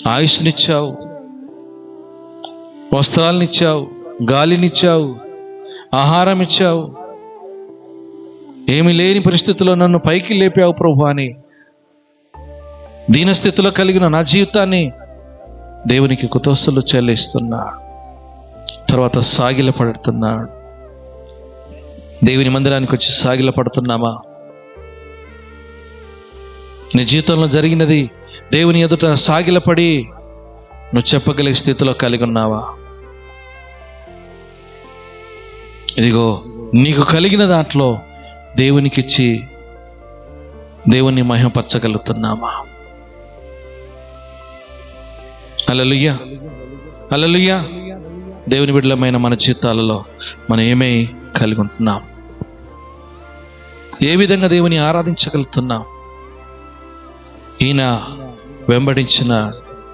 ఆయుష్నిచ్చావు, వస్త్రాలనిచ్చావు, గాలినిచ్చావు, ఆహారం ఇచ్చావు. ఏమి లేని పరిస్థితుల్లో నన్ను పైకి లేపావు ప్రభు అని దీనస్థితిలో కలిగిన నా జీవితాన్ని దేవునికి కృతజ్ఞతలు చెల్లిస్తున్నాడు. తర్వాత సాగిలపడుతున్నాడు. దేవుని మందిరానికి వచ్చి సాగిలపడుతున్నామా? నీ జీవితంలో జరిగినది దేవుని ఎదుట సాగిలపడి నువ్వు చెప్పగలిగే స్థితిలో కలిగి ఉన్నావా? ఇదిగో నీకు కలిగిన దాంట్లో దేవునికిచ్చి దేవుని మహిమపరచగలుగుతున్నామా? హల్లెలూయా, హల్లెలూయా. దేవుని బిడ్డలమైన మన జీవితాలలో మనం ఏమై కలిగి ఉంటున్నాం? ఏ విధంగా దేవుని ఆరాధించగలుగుతున్నాం? ఈయన వెంబడించిన